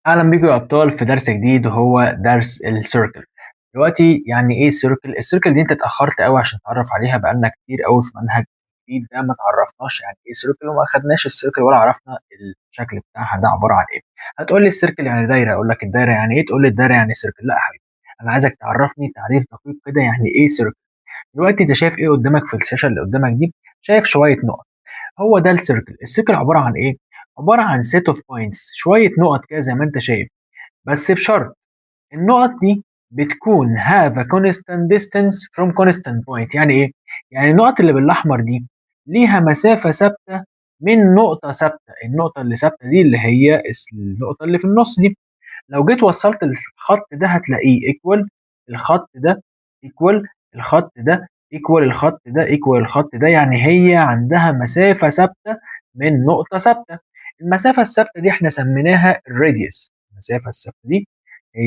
أهلا بيكم يا أبطال في درس جديد وهو درس السيركل. دلوقتي يعني إيه سيركل؟ السيركل دي أنت اتأخرت قوي عشان تتعرف عليها، بقالنا كتير قوي في منهج جديد ده ما تعرفناش يعني إيه سيركل وما أخدناش السيركل ولا عرفنا الشكل بتاعها ده عبارة عن إيه. هتقول لي السيركل يعني دايرة، أقول لك الدايرة يعني إيه، تقول لي الدايرة يعني سيركل. لا يا حبيبي، أنا عايزك تعرفني تعريف دقيق كده يعني إيه سيركل. دلوقتي أنت شايف إيه قدامك في الشاشة اللي قدامك دي؟ شايف شوية نقط. هو ده السيركل. السيركل عبارة عن إيه؟ عبارة عن set of points، شوية نقط كده زي ما أنت شايف، بس بشرط النقط دي بتكون have a constant distance from constant point. يعني ايه؟ يعني النقط اللي بالاحمر دي ليها مسافة ثابتة من نقطة ثابتة. النقطة اللي ثابتة دي اللي هي النقطة اللي في النص دي. لو جيت وصلت الخط ده هتلاقيه equal الخط ده، equal الخط ده، equal الخط ده، equal الخط ده. يعني هي عندها مسافة ثابتة من نقطة ثابتة. المسافة الثابتة دي احنا سميناها الراديوس. المسافة الثابتة دي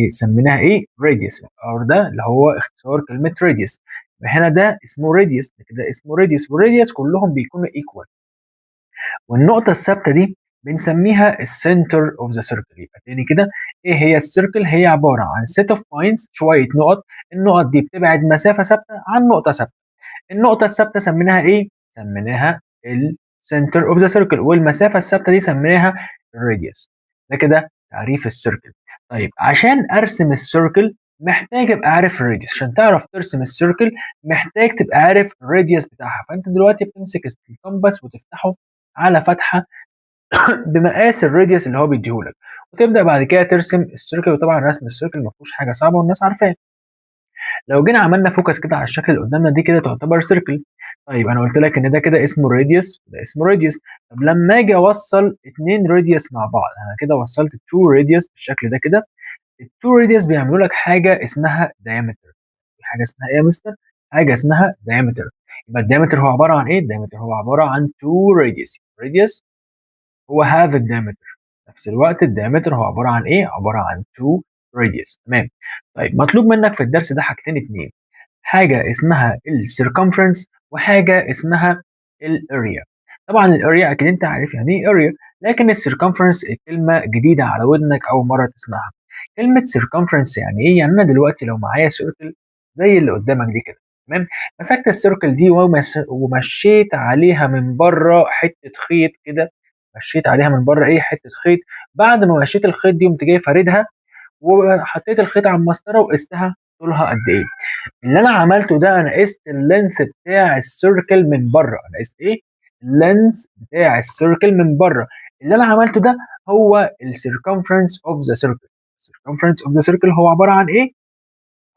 سميناها ايه؟ راديوس. اور ده اللي هو اختصار كلمة راديوس. هنا ده اسمه راديوس، ده كده اسمه راديوس، والراديوس كلهم بيكونوا equal. والنقطة الثابتة دي بنسميها السنتر اوف ذا سيركل. يبقى تاني كده، ايه هي السيركل؟ هي عبارة عن set of points، شوية نقط. النقط دي بتبعد مسافة ثابتة عن نقطة ثابتة. النقطة الثابتة سميناها ايه؟ سميناها السنتر اوف ذا سيركل، والمسافة الثابتة دي سميناها الراديوس. ده كده تعريف السيركل. طيب عشان ارسم السيركل محتاج ابقى عارف الراديوس. عشان تعرف ترسم السيركل محتاج تبقى عارف الراديوس بتاعها. فانت دلوقتي بتمسك الكومباس وتفتحه على فتحة بمقاس الراديوس اللي هو بيديهولك، وتبدا بعد كده ترسم السيركل. وطبعا رسم السيركل ما فيهوش حاجه صعبه والناس عارفاه. لو جينا عملنا فوكس كده على الشكل اللي قدامنا دي كده تعتبر سيركل. طيب انا قلت لك ان ده كده اسمه راديوس وده اسمه راديوس. طب لما اجي اوصل اتنين راديوس مع بعض، انا كده وصلت تو راديوس بالشكل ده كده. التو راديوس بيعملوا لك حاجه اسمها diameter. حاجه اسمها ايه يا مستر؟ حاجه اسمها diameter. يبقى الدايمتر هو عباره عن ايه؟ الدايمتر هو عباره عن تو راديوس. راديوس هو half الدايمتر. نفس الوقت الدايمتر هو عباره عن ايه؟ عباره عن 2 radius. تمام. طيب مطلوب منك في الدرس ده حاجتين اتنين، حاجه اسمها السيركمفرنس وحاجه اسمها الاريا. طبعا الاريا اكيد انت عارف يعني ايه اريا، لكن السيركمفرنس الكلمه جديده على ودنك اول مره تسمعها. كلمه سيركمفرنس يعني ايه؟ يعني انا دلوقتي لو معايا سيركل زي اللي قدامك دي كده، تمام، مسكت السيركل دي ومشيت عليها من بره حته خيط كده. مشيت عليها من بره ايه؟ حته خيط. بعد ما مشيت الخيط دي قمت جاي فاردها وحطيت الخيط على المسطره وقستها طولها قد ايه. اللي انا عملته ده انا قست اللينث بتاع السيركل من بره. انا قست ايه؟ اللينث بتاع السيركل من بره. اللي انا عملته ده هو السيركمفرنس اوف ذا سيركل. السيركمفرنس اوف ذا سيركل هو عباره عن ايه؟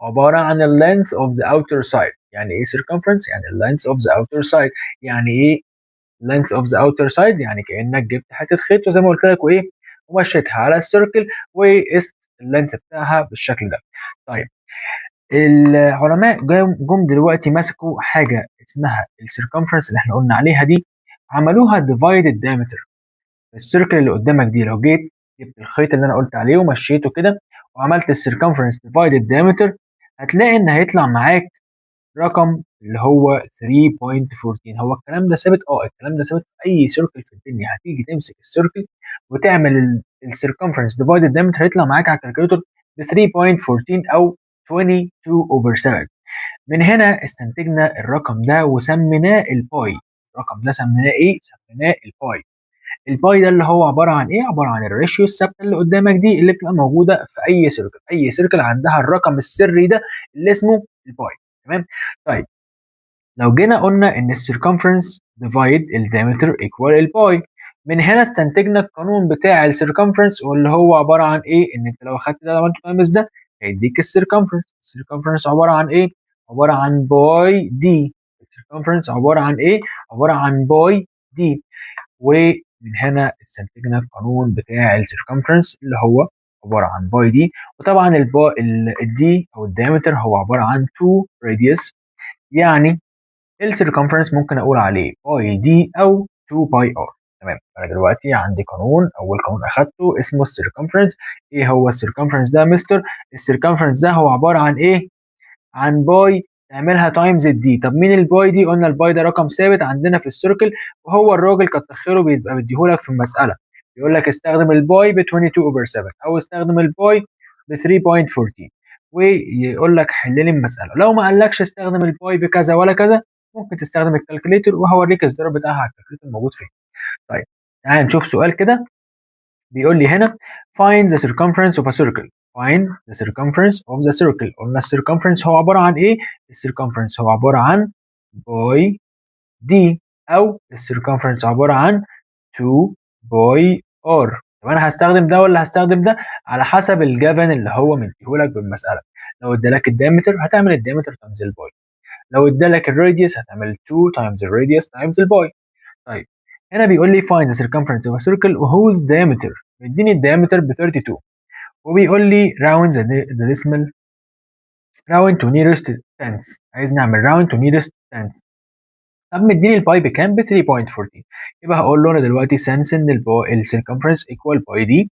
عباره عن اللينث اوف ذا اوتر سايد. يعني ايه سيركمفرنس؟ يعني اللينث اوف ذا اوتر سايد. يعني ايه length of the outer side؟ يعني كأنك جبت حتة خيط وزي ما قلت لك وايه، ومشيتها على السيركل وقست اللينث بتاعها بالشكل ده. طيب العلماء جم دلوقتي مسكوا حاجة اسمها السيركمفرنس اللي احنا قلنا عليها دي، عملوها divided diameter. السيركل اللي قدامك دي لو جيت جبت الخيط اللي انا قلت عليه ومشيته كده وعملت السيركمفرنس divided diameter، هتلاقي ان هيطلع معاك رقم اللي هو 3.14. هو الكلام ده ثابت؟ الكلام ده ثابت في اي سيركل في الدنيا. هتيجي تمسك السيركل وتعمل السيركمفرنس ديفايدد دايمتر هيطلع معاك على الكالكوليتور ب 3.14 او 22 over 7. من هنا استنتجنا الرقم ده وسميناه الباي. الرقم ده سميناه ايه؟ سميناه الباي. الباي ده اللي هو عباره عن ايه؟ عباره عن الريشيو الثابته اللي قدامك دي اللي بتبقى موجوده في اي سيركل. اي سيركل عندها الرقم السري ده اللي اسمه الباي. تمام. طيب لو جينا قلنا ان السيركمفرنس ديفايد الدايمتر ايكوال الباي، من هنا استنتجنا القانون بتاع السيركمفرنس واللي هو عباره عن ايه؟ ان انت لو اخدت ده عملت تايمز ده هيديك السيركمفرنس. السيركمفرنس عباره عن ايه؟ عباره عن باي دي. السيركمفرنس عباره عن ايه؟ عباره عن باي دي. ومن هنا استنتجنا القانون بتاع السيركمفرنس اللي هو عباره عن باي دي. وطبعا الدي او الدايمتر هو عباره عن 2 راديوس. يعني السيركمفرنس ممكن اقول عليه باي دي او 2 باي ار. تمام. انا دلوقتي عندي قانون، اول قانون اخدته اسمه السيركمفرنس. ايه هو السيركمفرنس ده يا مستر؟ السيركمفرنس ده هو عباره عن ايه؟ عن باي تعملها تايمز الدي. طب مين الباي دي؟ قلنا الباي ده رقم ثابت عندنا في السيركل، وهو الراجل كتر خيره بيبقى مديهولك في المساله. يقول لك استخدم الباي ب 22/7 او استخدم الباي ب 3.14 ويقول لك حل لي المساله. لو ما قالكش استخدم الباي بكذا ولا كذا ممكن تستخدم الكالكوليتر وهوريك الزرار بتاعها على الكالكوليتر موجود فين. طيب تعال نشوف سؤال كده بيقول لي هنا find the circumference of a circle. find the circumference of the circle. قلنا السيركمفرنس هو عباره عن ايه؟ السيركمفرنس هو عباره عن باي دي او السيركمفرنس عباره عن 2 باي ار. طب انا هستخدم ده ولا هستخدم ده؟ على حسب الجافن اللي هو مديهولك بالمساله. لو ادالك الدايمتر هتعمل الدايمتر تايمز الباي، لو ادالك الراديوس هتعمل 2 تايمز الراديوس تايمز الباي. طيب هنا بيقول لي find the circumference of a circle whose diameter، مديني الدايمتر ب 32 وبيقول لي round the decimal round to nearest tenth، عايز نعمل round to nearest tenth. طب مديني الباي بكام؟ ب 3.14. يبقى هقول له انا دلوقتي since ان السيركمفرنس equal باي دي،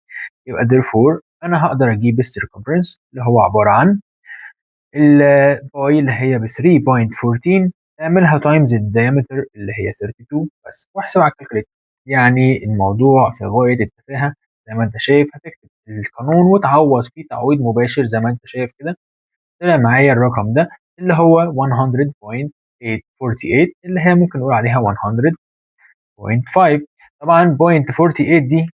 يبقى therefore انا هقدر اجيب السيركمفرنس اللي هو عباره عن الباي اللي هي ب 3.14 تعملها تايمز الدايمتر اللي هي 32 بس، واحسب على الكالكوليتر. يعني الموضوع في غايه التفاهه زي ما انت شايف، هتكتب القانون وتعوض فيه تعويض مباشر زي ما انت شايف كده. طلع معايا الرقم ده اللي هو 100.848 اللي هي ممكن نقول عليها 100.5. طبعا 0.48 دي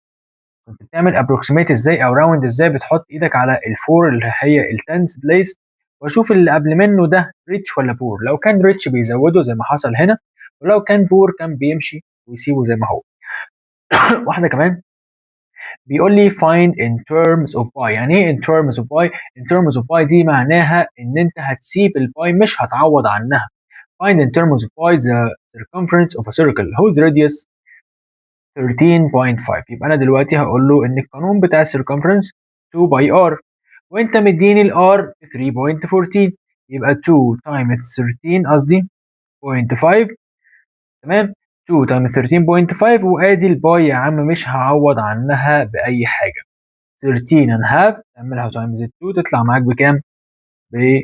كنت بتعمل ابروكسيميت ازاي او راوند ازاي؟ بتحط ايدك على الفور اللي هي التنس بليس واشوف اللي قبل منه ده ريتش ولا بور. لو كان ريتش بيزوده زي ما حصل هنا، ولو كان بور كان بيمشي ويسيبه زي ما هو. واحده كمان بيقول لي find in terms of pi. يعني ايه in terms of pi؟ in terms of pi دي معناها ان انت هتسيب الباي مش هتعوض عنها. find in terms of pi the circumference of a circle whose radius 13.5. يبقى انا دلوقتي هقول له ان القانون بتاع السيركمفرنس 2 باي ار وانت مديني الار 3.14، يبقى 2 تايمز 13 قصدي 0.5. تمام، 2 تايمز 13.5 وادي الباي يا عم مش هعوض عنها باي حاجه. 13 and half تعملها تايمز 2 تطلع معاك بكام؟ ب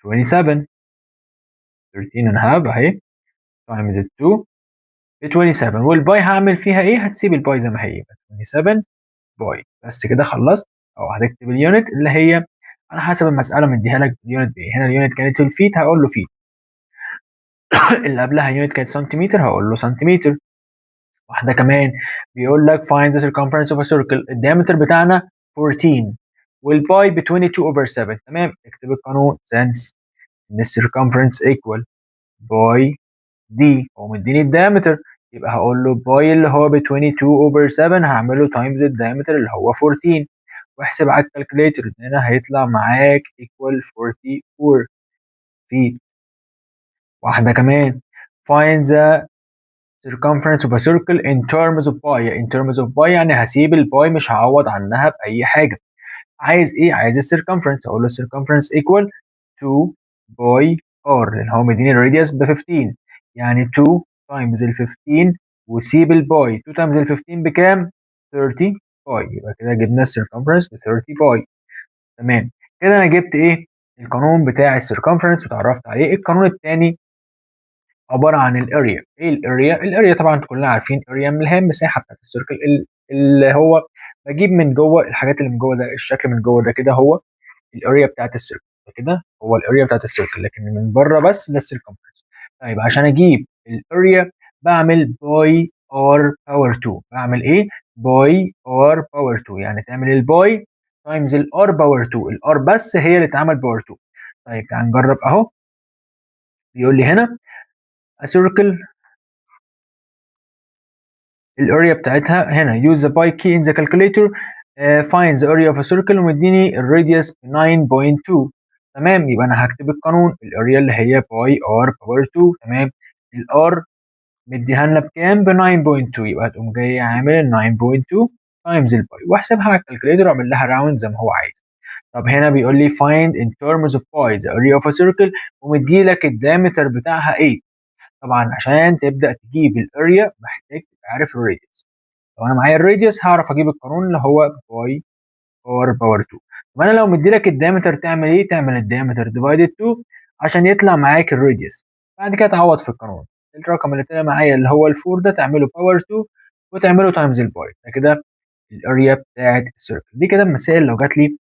27. 13 and half اهي تايمز 2 ب 27. والباي هعمل فيها ايه؟ هتسيب الباي زي ما هي، 27 باي. بس كده خلصت. او هتكتب اليونت اللي هي على حسب المساله مديها لك اليونت بايه. هنا اليونت كانت الفيت هقول له فيت. اللي قبلها اليونت كانت سنتيمتر هقول له سنتيمتر. واحده كمان بيقول لك find the circumference of a circle. الديامتر بتاعنا 14 والباي ب 22/7. تمام، اكتب القانون since ان السيركمفرنس ايكوال باي دي هو مديني الدايمتر، يبقى هقول له باي اللي هو ب 22/7 هعمله تايمز الدايمتر اللي هو 14 واحسب على الكالكوليتر. هنا هيطلع معاك ايكوال 44 فيت. واحده كمان find the circumference of a circle in terms of pi. in terms of pi يعني هسيب الباي مش هعوض عنها باي حاجه. عايز ايه؟ عايز السيركمفرنس. اقول له السيركمفرنس ايكوال 2 باي ار لان هو مديني الراديوس ب 15، يعني 2 تايمز ال 15 وسيب الباي. 2 تايمز ال 15 بكام؟ 30 باي. يبقى كده جبنا السيركمفرنس ب 30 باي. تمام، كده انا جبت ايه؟ القانون بتاع السيركمفرنس وتعرفت عليه. القانون الثاني عباره عن الاريا. ايه الاريا؟ الاريا طبعا كلنا عارفين اريا اللي هي المساحه بتاعت السيركل، اللي هو بجيب من جوه الحاجات اللي من جوه ده، الشكل من جوه ده كده هو الاريا بتاعت السيركل. كده هو الاريا بتاعت السيركل، لكن من بره بس ده السيركمفرنس. طيب عشان اجيب الاريا بعمل باي ار باور 2. بعمل ايه؟ باي ار باور 2، يعني تعمل الباي تايمز الار باور 2. الار بس هي اللي اتعمل باور 2. طيب تعال نجرب اهو. بيقول لي هنا a circle الاريا بتاعتها هنا use the pi key in the calculator find the area of a circle ومديني الراديوس 9.2. تمام، يبقى انا هكتب القانون الاريا اللي هي باي ار باور 2. تمام، الار مديها لنا بكام؟ ب 9.2، يبقى هتقوم جاي عامل ال 9.2 تايمز الباي واحسبها على الكالكوليتر واعمل لها راوند زي ما هو عايز. طب هنا بيقول لي find in terms of pi the area of a circle ومدي لك الدايمتر بتاعها 8. طبعا عشان تبدا تجيب الاريا محتاج تبقى عارف الراديوس. لو انا معايا الراديوس هعرف اجيب القانون اللي هو باي ار باور 2. طب انا لو مدي لك الدايمتر تعمل ايه؟ تعمل الدايمتر ديفايدد 2 عشان يطلع معاك الراديوس. بعد كده تعوض في القانون. الرقم اللي طلع معايا اللي هو ال4 ده تعمله باور 2 وتعمله تايمز الباي. ده كده الاريا بتاعت السيركل. دي كده المسائل لو جات لي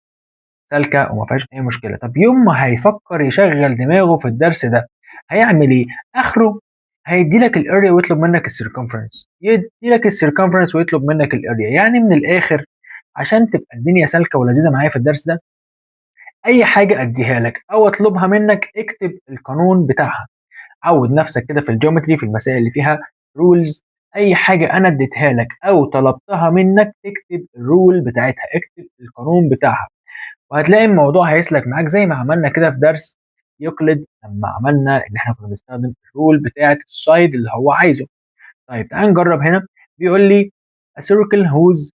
سالكه وما فيهاش اي مشكله. طب يوم ما هيفكر يشغل دماغه في الدرس ده هيعمل ايه؟ اخره هيدي لك الاريا ويطلب منك السيركمفرنس، يدي لك السيركمفرنس ويطلب منك الاريا. يعني من الاخر عشان تبقى الدنيا سالكه ولذيذه معايا في الدرس ده، اي حاجه اديها لك او اطلبها منك اكتب القانون بتاعها. عود نفسك كده في الجيومتري، في المسائل اللي فيها رولز، اي حاجه انا اديتها لك او طلبتها منك اكتب الرول بتاعتها، اكتب القانون بتاعها، وهتلاقي الموضوع هيسلك معاك زي ما عملنا كده في درس يوكليد لما عملنا ان احنا كنا بنستخدم الرول بتاعه السايد اللي هو عايزه. طيب تعال نجرب هنا. بيقول لي a circle whose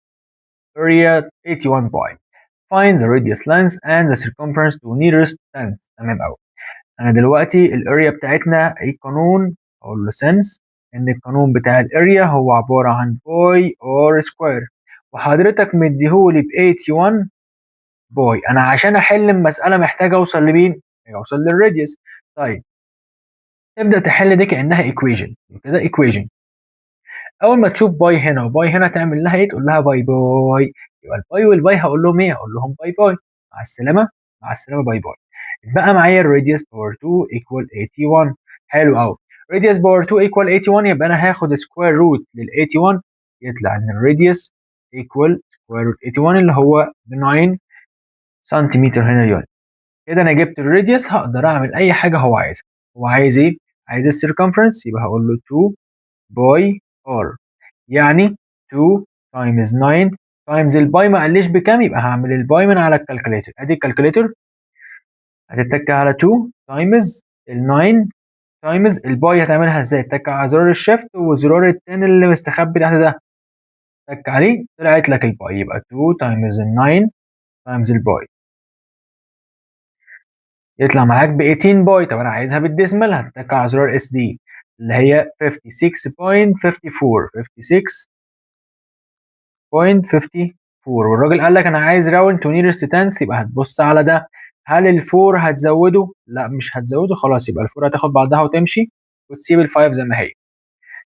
area 81 pi. Find the radius length and the circumference to nearest tenth. تمام قوي. انا دلوقتي الاريا بتاعتنا ايه القانون؟ اقول له سنس ان القانون بتاع الاريا هو عباره عن باي اور سكوير، وحضرتك مديهولي ب 81 باي. انا عشان احل المساله محتاج اوصل لمين؟ محتاج اوصل للراديوس. طيب تبدا تحل دي كانها ايكويجن كده، ايكويجن. اول ما تشوف باي هنا وباي هنا تعمل لها ايه؟ تقول لها باي باي. يبقى الباي والباي هقول لهم ايه؟ هقول لهم باي باي، مع السلامه، مع السلامه، باي باي. بقى معايا الراديوس باور 2 ايكوال 81. حلو قوي. راديوس باور 2 ايكوال 81، يبقى انا هاخد سكوير روت لل 81، يطلع ان الراديوس ايكوال سكوير روت 81 اللي هو ب 9 سنتيمتر هنا يونت. كده انا جبت الراديوس، هقدر اعمل اي حاجه هو عايزها. هو عايز ايه؟ عايز السيركمفرنس، يبقى هقول له 2 باي ار، يعني 2 تايمز 9 تايمز الباي ما قاليش بكام، يبقى هعمل الباي من على الكالكوليتر. ادي الكالكوليتر هتتك على 2 تايمز ال 9 تايمز الباي. هتعملها ازاي؟ تك على زرار الشيفت والزرار التاني اللي مستخبي تحت ده، تك عليه طلعت لك الباي. يبقى 2 تايمز ال 9 تايمز الباي يطلع معاك ب 18 باي. طب انا عايزها بالديسمال، هتتك على زرار اس دي اللي هي 56.54 56.54. والراجل قال لك انا عايز راوند تو نيرست تنث، يبقى هتبص على ده. هل الفور هتزوده؟ لا مش هتزوده، خلاص يبقى الفور هتاخد بعضها وتمشي وتسيب الفايف زي ما هي.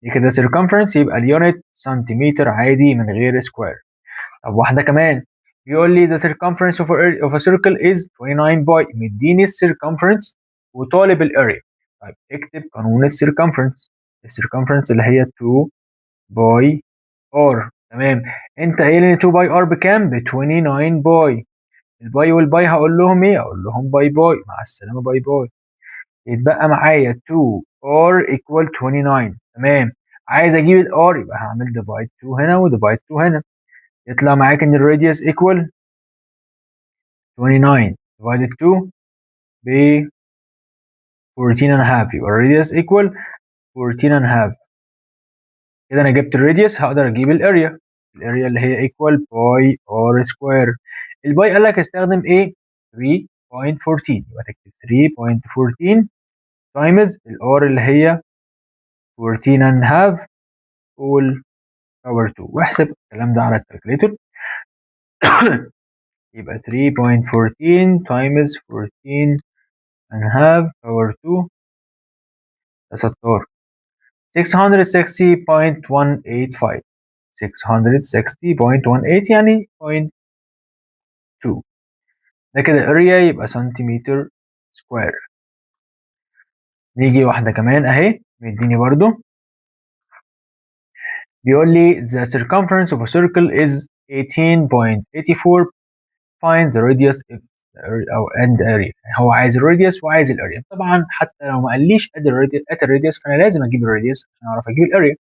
دي كده سيركمفرنس، يبقى اليونت سنتيمتر عادي من غير سكوير. طب واحده كمان، بيقول لي the circumference of a circle is 29 باي. مديني السيركمفرنس وطالب الاريا. طيب اكتب قانون السيركمفرنس. السيركمفرنس اللي هي 2 باي ار. تمام. انت قايل ان 2 باي ار بكام؟ ب 29 باي. الباي والباي هقول لهم ايه؟ اقول لهم باي باي، مع السلامه، باي باي. يتبقى معايا 2 ار equal 29. تمام. عايز اجيب الار، يبقى هعمل ديفايد 2 هنا وديفايد 2 هنا، يطلع معاك ان الراديوس equal 29 divided 2 ب 14 and a half. يبقى الراديوس equal 14 and a half. كده انا جبت الراديوس، هقدر اجيب الاريا. الاريا اللي هي equal باي ار سكوير. الباي قال لك استخدم ايه؟ 3.14، يبقى تكتب 3.14 تايمز الار اللي هي 14 and a half all باور 2، واحسب الكلام ده على الكالكوليتر. يبقى 3.14 times 14 and a half باور 2 ده 16 660.185. 660.18 يعني 0.2. ده كده اريا، يبقى سنتيمتر سكوير. نيجي واحدة كمان اهي مديني برضو. بيقول لي the circumference of a circle is 18.84. find the radius if او and area. هو عايز الراديوس وعايز الاريا. طبعا حتى لو ما قاليش ادي الراديوس فانا لازم اجيب الراديوس عشان اعرف اجيب الاريا.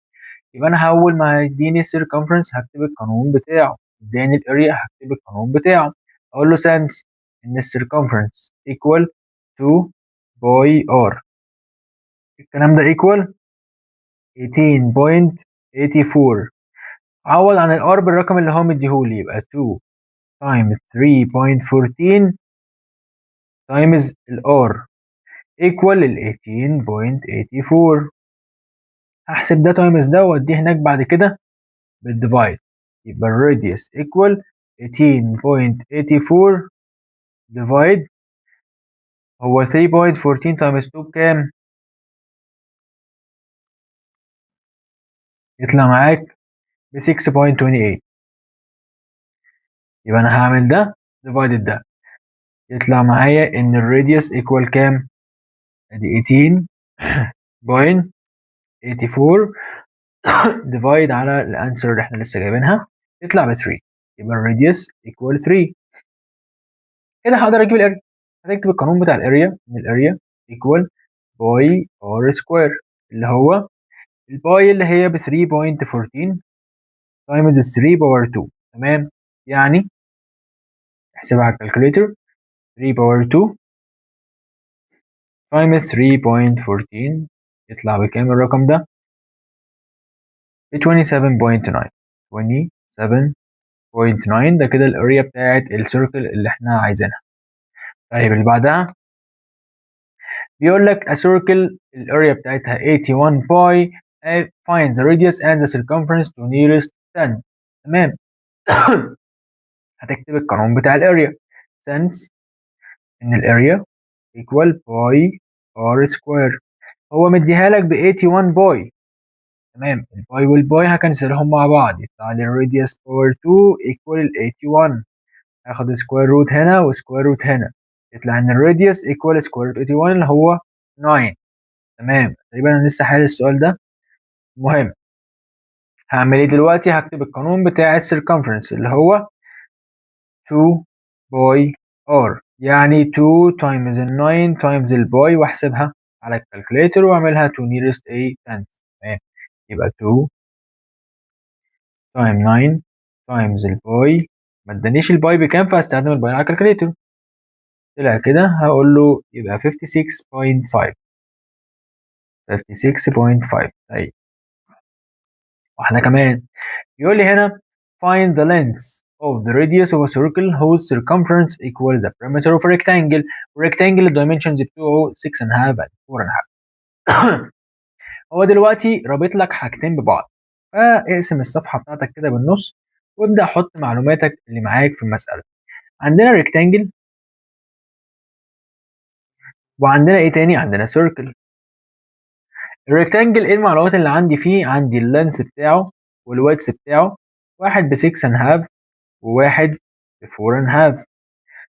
يبقى انا اول ما يديني السيركمفرنس هكتب القانون بتاعه، اداني الاريا هكتب القانون بتاعه. اقول له سنس ان السيركمفرنس equal 2 باي ار. الكلام ده equal 18.84. عوض عن الار بالرقم اللي هو مديهولي، يبقى 2 times 3.14 times الار equal ال 18.84. هحسب ده تايمز ده واديه هناك بعد كده بالديفايد. يبقى الراديوس equal 18.84 ديفايد هو 3.14 times 2 بكام؟ يطلع معاك ب 6.28. يبقى انا هعمل ده ديفايدد ده، يطلع معايا ان الراديوس ايكوال كام؟ ادي 18.84 ديفايد على الانسر اللي احنا لسه جايبينها، يطلع ب 3. يبقى الراديوس ايكوال 3. كده هقدر اجيب الاريا. هتكتب القانون بتاع الاريا، ان الاريا ايكوال باي ار سكوير، اللي هو الباي اللي هي ب 3.14 تايمز 3 باور 2. تمام، يعني احسبها على الكالكوليتر. 3 باور 2 تايمز 3.14 يطلع بكام الرقم ده؟ ب 27.9. 27.9 ده كده الاريا بتاعت السيركل اللي احنا عايزينها. طيب اللي بعدها بيقول لك a circle الاريا بتاعتها 81 باي find the radius and the circumference to nearest 10. تمام. هتكتب القانون بتاع الاريا since ان الاريا equal باي ار سكوير. هو مديها لك ب 81 باي. تمام، الباي والباي هكنسلهم مع بعض، يطلع لي الراديوس باور 2 equal ال 81. هاخد سكوير روت هنا وسكوير روت هنا، يطلع ان الراديوس equal سكوير روت 81 اللي هو 9. تمام، تقريبا انا لسه حالل السؤال ده. المهم هعمل ايه دلوقتي؟ هكتب القانون بتاع السيركمفرنس اللي هو 2 باي ار، يعني 2 تايمز ال 9 تايمز الباي، واحسبها على الكالكوليتر واعملها to nearest a tenth. تمام، يبقى 2 تايم 9 تايمز الباي. ما ادانيش الباي بكام فهستخدم الباي على الكالكوليتر. طلع كده هقول له يبقى 56.5. 56.5. طيب واحدة كمان يقول لي هنا find the length of the radius of a circle whose circumference equals the perimeter of a rectangle. والrectangle الدايمنشنز بتوعه 6 and a half and 4 and a half. هو دلوقتي رابط لك حاجتين ببعض، فاقسم الصفحة بتاعتك كده بالنص وابدأ حط معلوماتك اللي معاك في المسألة. عندنا rectangle وعندنا ايه تاني؟ عندنا circle. الريكتانجل ايه المعلومات اللي عندي فيه؟ عندي اللينث بتاعه والويدث بتاعه، واحد ب 6 and a half وواحد ب 4 and a half.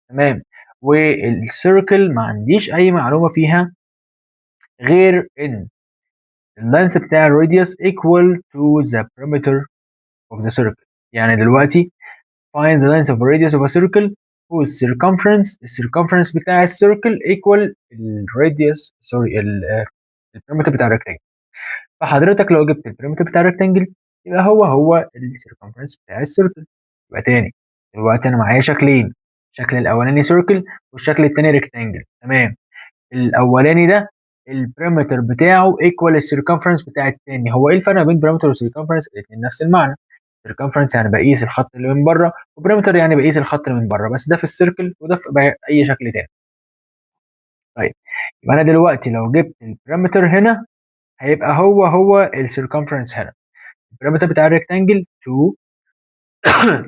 تمام، والسيركل ما عنديش اي معلومه فيها غير ان اللينث بتاع الراديوس equal to the perimeter of the circle. يعني دلوقتي find the length of a radius of a circle whose circumference السيركمفرنس بتاع السيركل equal الراديوس سوري البريمتر بتاع الريكتانجل. فحضرتك لو جبت البريمتر بتاع الريكتانجل يبقى هو السيركمفرنس بتاع السيركل. يبقى تاني دلوقتي انا معايا شكلين، الشكل الاولاني سيركل والشكل التاني ريكتانجل. تمام، الاولاني ده البريمتر بتاعه ايكوال السيركمفرنس بتاع التاني. هو ايه الفرق بين بريمتر وسيركمفرنس؟ الاثنين نفس المعنى. سيركمفرنس يعني بقيس الخط اللي من بره، وبريمتر يعني بقيس الخط اللي من بره، بس ده في السيركل وده في اي شكل تاني. طيب يبقى انا دلوقتي لو جبت البريمتر هنا هيبقى هو السيركمفرنس هنا. البريمتر بتاع الريكتانجل 2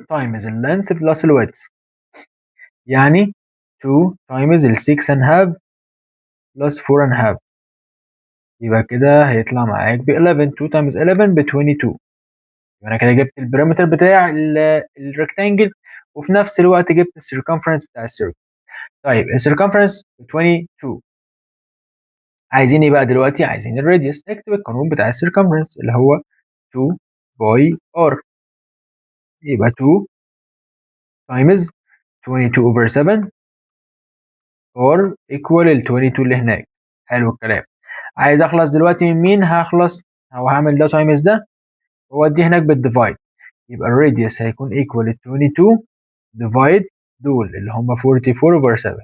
تايمز اللينث بلس الويدث، يعني 2 تايمز ال 6 and half بلس 4 and half. يبقى كده هيطلع معاك ب 11. 2 تايمز 11 ب 22. يبقى انا كده جبت البريمتر بتاع الريكتانجل وفي نفس الوقت جبت السيركمفرنس بتاع السيركل. طيب السيركمفرنس ب 22. عايزين ايه بقى دلوقتي؟ عايزين الراديوس. اكتب القانون بتاع السيركمفرنس اللي هو 2 باي ار، يبقى 2 تايمز 22 over 7 or equal ال 22 اللي هناك. حلو الكلام. عايز اخلص دلوقتي من مين؟ هخلص او هعمل ده تايمز ده واوديه هناك بالديفايد، يبقى الراديوس هيكون equal ال 22 ديفايد دول اللي هم 44 over 7.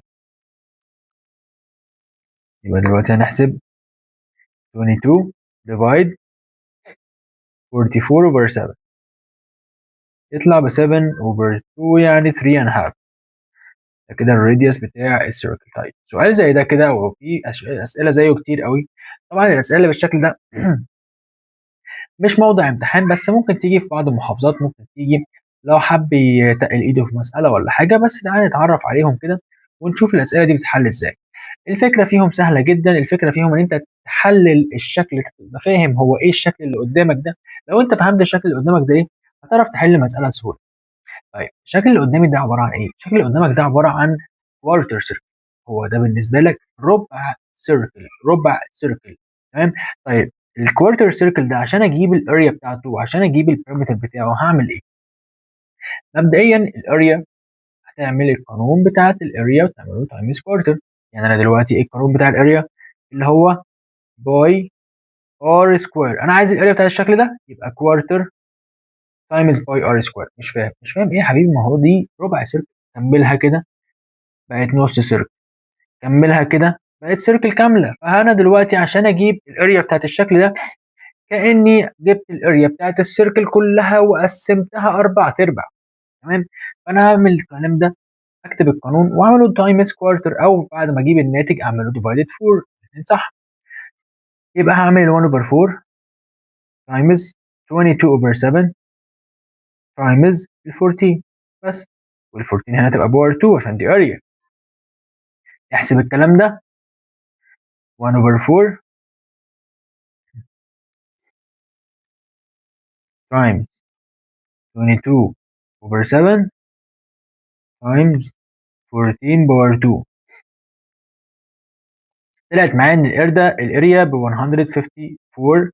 يبقى دلوقتي هنحسب 22 ديفايد 44 over 7 يطلع ب 7 over 2 يعني 3 and a half. ده كده الراديوس بتاع السيركل. طيب سؤال زي ده كده وفي اسئله زيه كتير قوي. طبعا الاسئله اللي بالشكل ده مش موضع امتحان، بس ممكن تيجي في بعض المحافظات، ممكن تيجي لو حب يتقل ايده في مساله ولا حاجه. بس تعالى نتعرف عليهم كده ونشوف الاسئله دي بتتحل ازاي. الفكره فيهم سهله جدا. الفكره فيهم ان انت تحلل الشكل، تبقى فاهم هو ايه الشكل اللي قدامك ده. لو انت فهمت الشكل اللي قدامك ده ايه هتعرف تحل المسألة بسهولة. طيب الشكل اللي قدامي ده عبارة عن إيه؟ الشكل اللي قدامك ده عبارة عن كوارتر سيركل، هو ده بالنسبة لك ربع سيركل، ربع سيركل. تمام؟ طيب الكوارتر سيركل ده عشان أجيب الأريا بتاعته وعشان أجيب البريمتر بتاعه هعمل إيه؟ مبدئيا الأريا هتعمل القانون بتاعت الأريا وتعمله تايمز كوارتر. يعني أنا دلوقتي إيه القانون بتاع الأريا؟ اللي هو باي ار سكوير. أنا عايز الأريا بتاع الشكل ده يبقى كوارتر تايمز باي ار سكوير. مش فاهم ايه يا حبيبي، ما هو دي ربع سيركل، كملها كده بقت نص سيركل، كملها كده بقت سيركل كامله. فانا دلوقتي عشان اجيب الاريا بتاعت الشكل ده كاني جبت الاريا بتاعت السيركل كلها وقسمتها 4 ارباع. تمام؟ فانا هعمل الكلام ده، اكتب القانون واعمله تايمز كوارتر، او بعد ما اجيب الناتج اعمله ديفايدد 4. صح؟ يبقى هعمل 1 اوفر 4 تايمز 22 اوفر 7 تايمز ال 14 بس. وال 14 هنا تبقى باور 2 عشان دي اريا. احسب الكلام ده 1 over 4 times 22 over 7 times 14 باور 2. طلعت معايا ان الاريا ب 154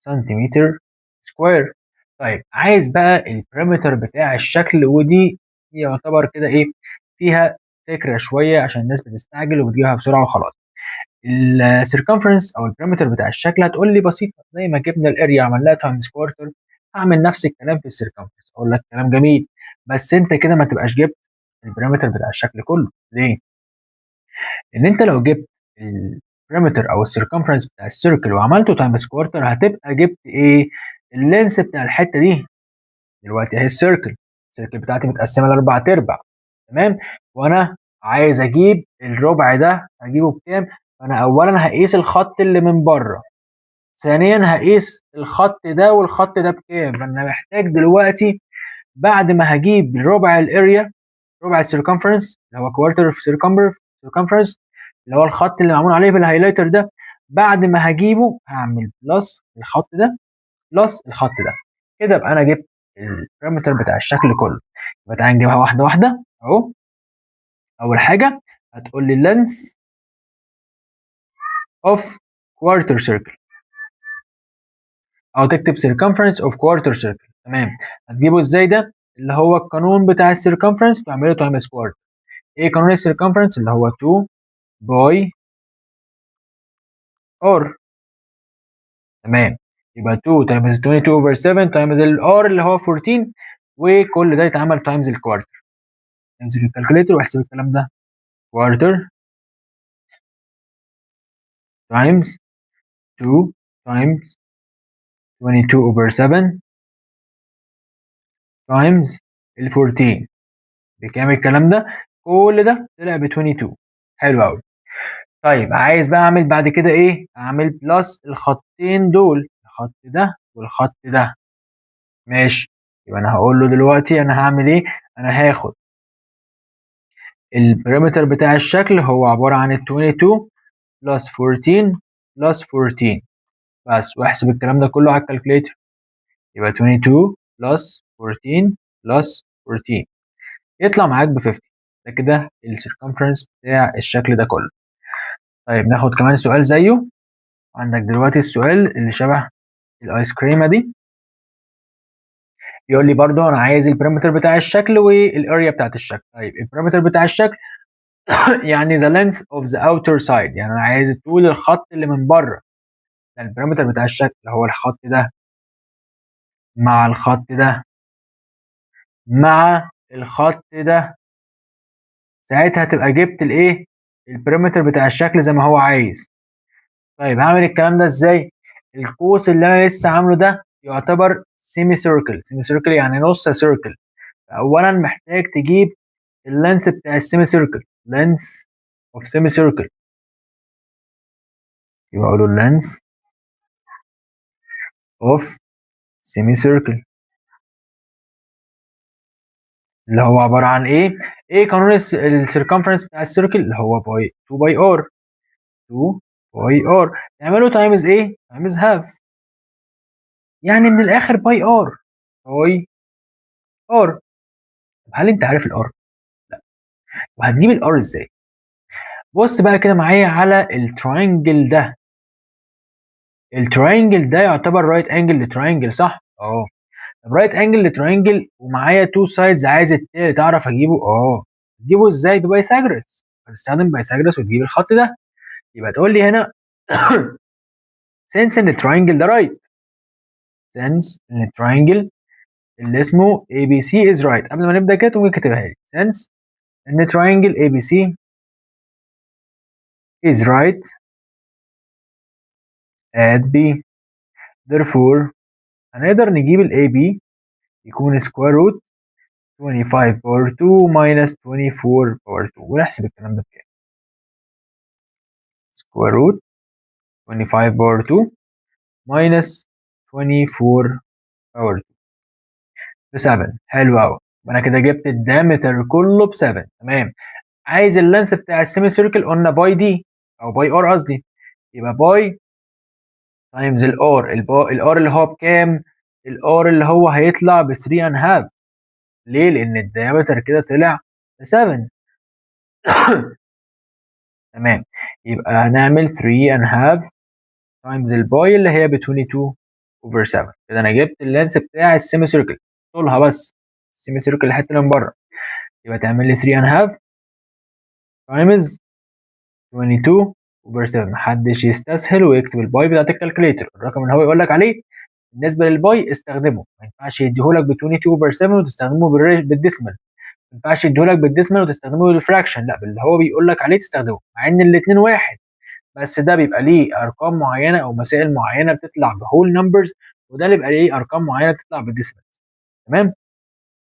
سنتيمتر سكوير. طيب عايز بقى البريمتر بتاع الشكل، ودي يعتبر كده ايه فيها فكره شويه عشان الناس بتستعجل وبتجيبها بسرعه وخلاص. السيركمفرنس او البريمتر بتاع الشكل هتقول لي بسيطه، زي ما جبنا الاريا عملناها تايمز كوارتر هعمل نفس الكلام في السيركمفرنس. اقول لك كلام جميل، بس انت كده ما تبقاش جبت البريمتر بتاع الشكل كله. ليه؟ ان انت لو جبت البريمتر او السيركمفرنس بتاع السيركل وعملته تايمز كوارتر هتبقى جبت ايه؟ اللينس بتاع الحته دي. دلوقتي اهي السيركل بتاعتي متقسمه لاربع ارباع. تمام؟ وانا عايز اجيب الربع ده اجيبه بكام؟ فانا اولا هقيس الخط اللي من بره، ثانيا هقيس الخط ده والخط ده بكام. فانا محتاج دلوقتي بعد ما هجيب ربع الاريا، ربع السيركمفرنس اللي هو كوارتر اوف سيركمفرنس اللي هو الخط اللي معمول عليه بالهايلايتر ده، بعد ما هجيبه هعمل بلس الخط ده بلس الخط ده. كده ابقى انا جبت البارامتر بتاع الشكل كله. يبقى تعالى نجيبها واحده واحده اهو. اول حاجه هتقول لي length of quarter circle، او تكتب circumference of quarter circle. تمام؟ هتجيبه ازاي ده؟ اللي هو القانون بتاع السيركمفرنس تعمله تايمز كوارتر. ايه قانون السيركمفرنس؟ اللي هو 2 باي ار. تمام؟ يبقى 2 تايمز 22 اوفر 7 تايمز الار اللي هو 14، وكل ده يتعمل تايمز الكوارتر. امسك الكالكوليتر واحسب الكلام ده. كوارتر تايمز 2 تايمز 22 over 7 تايمز ال 14 بكام الكلام ده؟ كل ده طلع ب 22. حلو قوي. طيب عايز بقى اعمل بعد كده ايه؟ اعمل بلس الخطين دول، الخط ده والخط ده. ماشي. يبقى انا هقول له دلوقتي انا هعمل ايه؟ انا هاخد البريمتر بتاع الشكل هو عباره عن ال 22 بلس 14 بلس 14 بس، واحسب الكلام ده كله على الكالكوليتر. يبقى 22 بلس 14 بلس 14 يطلع معاك ب 50. ده كده السيركمفرنس بتاع الشكل ده كله. طيب ناخد كمان سؤال زيه. عندك دلوقتي السؤال اللي شبه الايس كريمه دي، يقول لي برضو انا عايز البارامتر بتاع الشكل والاريا بتاعت الشكل. طيب البارامتر بتاع الشكل يعني the length of the outer side، يعني انا عايز طول الخط اللي من بره. ده البارامتر بتاع الشكل هو الخط ده مع الخط ده مع الخط ده. ساعتها تبقى جبت الايه؟ البارامتر بتاع الشكل زي ما هو عايز. طيب هعمل الكلام ده ازاي؟ القوس اللي انا لسه عامله ده يعتبر سيمي سيركل، سيمي سيركل يعني نص سيركل. اولا محتاج تجيب اللينث بتاع السيمي سيركل، لينث اوف سيمي سيركل. يبقى اقول له لينث اوف سيمي سيركل اللي هو عباره عن ايه؟ ايه قانون السيركمفرنس بتاع السيركل؟ اللي هو باي 2 باي ار، 2 باي ار نعمله تايمز ايه؟ تايمز هاف، يعني من الاخر باي ار. باي ار. هل انت عارف الار؟ لا. وهتجيب الار ازاي؟ بص بقى كده معايا على التراينجل ده. التراينجل ده يعتبر رايت انجل لتراينجل، صح؟ اه. طب رايت انجل لتراينجل ومعايا تو سايدز، عايز التالت اعرف اجيبه؟ تجيبه ازاي؟ ببايثاجورس. هتستخدم بايثاجورس وتجيب الخط ده. يبقى تقول لي هنا since ان التراينجل ده رايت. since ان التراينجل اللي اسمه ABC is right. قبل ما نبدا كده تقوم كاتبها لي since ان triangle ABC is right at B. therefore هنقدر نجيب ال AB يكون square root 25 power 2 minus 24 power 2 ونحسب الكلام ده بكام؟ square root 25 power 2 minus 24 power 2 ب 7. حلو قوي. انا كده جبت الدايمتر كله ب 7. تمام. عايز اللانس بتاع السيمي سيركل، قلنا باي دي او باي ار قصدي. يبقى باي تايمز الار. الار اللي هو بكام؟ الار اللي هو هيطلع ب 3 and half. ليه؟ لان الدايمتر كده طلع ب 7. تمام. يبقى هنعمل 3 and half تايمز الباي اللي هي ب 22 اوفر 7. كده انا جبت اللينس بتاع السيمي سيركل طولها بس، السيمي سيركل الحته اللي من بره. يبقى تعمل لي 3 and half تايمز 22 اوفر 7. محدش يستسهل ويكتب الباي بتاعت الكالكوليتر. الرقم اللي هو يقول لك عليه بالنسبه للباي استخدمه. ما ينفعش يديهولك ب 22 اوفر 7 وتستخدمه بالديسمال. ما ينفعش يديهولك بالديسمال وتستخدمه بالفراكشن. لا، باللي هو بيقول لك عليه تستخدمه، مع ان الاثنين واحد. بس ده بيبقى ليه ارقام معينه او مسائل معينه بتطلع بهول نمبرز، وده اللي بيبقى ليه ارقام معينه بتطلع بالديسمال. تمام.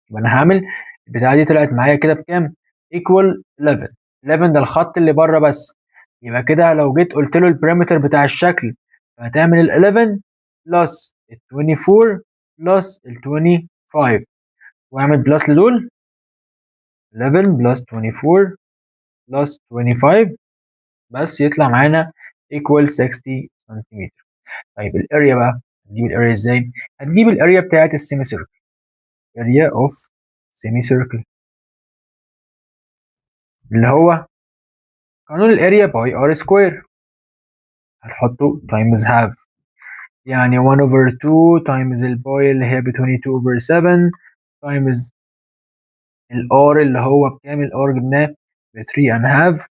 يبقى انا هعمل البتاعه دي طلعت معايا كده بكام؟ ايكوال 11. 11 ده الخط اللي بره بس. يبقى كده لو جيت قلت له البارامتر بتاع الشكل، فهتعمل ال 11 بلس ال 24 بلس ال 25 واعمل بلس لدول. 11 بلس 24 بلس 25 بس يطلع معانا equal 60 سنتيمتر. طيب الاريا بقى، هتجيب الاريا ازاي؟ هتجيب الاريا بتاعت السيمي سيركل. اريا اوف سيمي سيركل اللي هو قانون الاريا باي ار سكوير. هتحطه تايمز هاف، يعني 1 over 2 تايمز الباي اللي هي ب 22 over 7 تايمز الار اللي هو بكام؟ الار جبناه ب 3 and half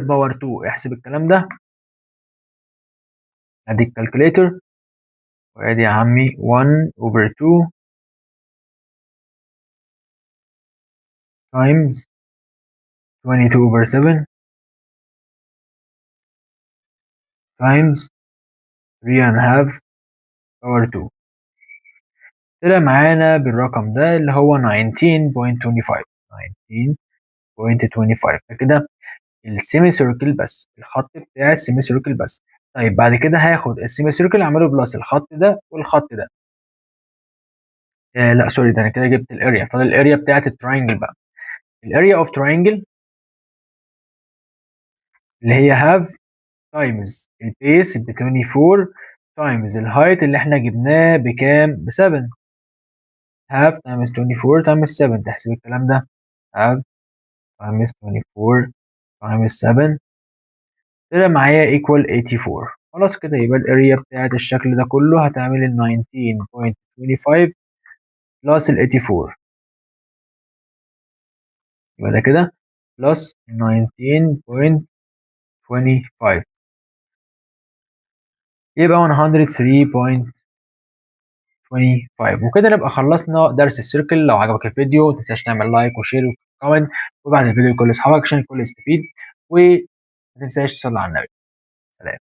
باور 2. احسب الكلام ده. ادي الكالكوليتر وادي يا عمي 1 over 2 times 22 over 7 times 3 and half باور 2. طلع معانا بالرقم ده اللي هو 19.25. 19.25. فكده السيمي سيركل بس، الخط بتاع السيمي سيركل بس. طيب بعد كده هاخد السيمي سيركل اعمله بلس الخط ده والخط ده. لا سوري، ده انا كده جبت الاريا. فاضل الاريا بتاعت التراينجل بقى. الاريا اوف تراينجل اللي هي هاف تايمز البيس ب 24 تايمز الهايت اللي احنا جبناه بكام؟ ب 7. هاف تايمز 24 تايمز 7. تحسب الكلام ده. هاف تايمز 24 تايمز 7 طلع معايا ايكوال 84. خلاص كده يبقى الاريا بتاعت الشكل ده كله هتعمل ال 19.25 بلس ال 84. يبقى ده كده بلس 19.25 يبقى 103.25. وكده نبقى خلصنا درس السيركل. لو عجبك الفيديو متنساش تعمل لايك وشير وكومنت وبعد الفيديو لكل اصحابك عشان الكل يستفيد، وما تنساش تصلي على النبي. سلام.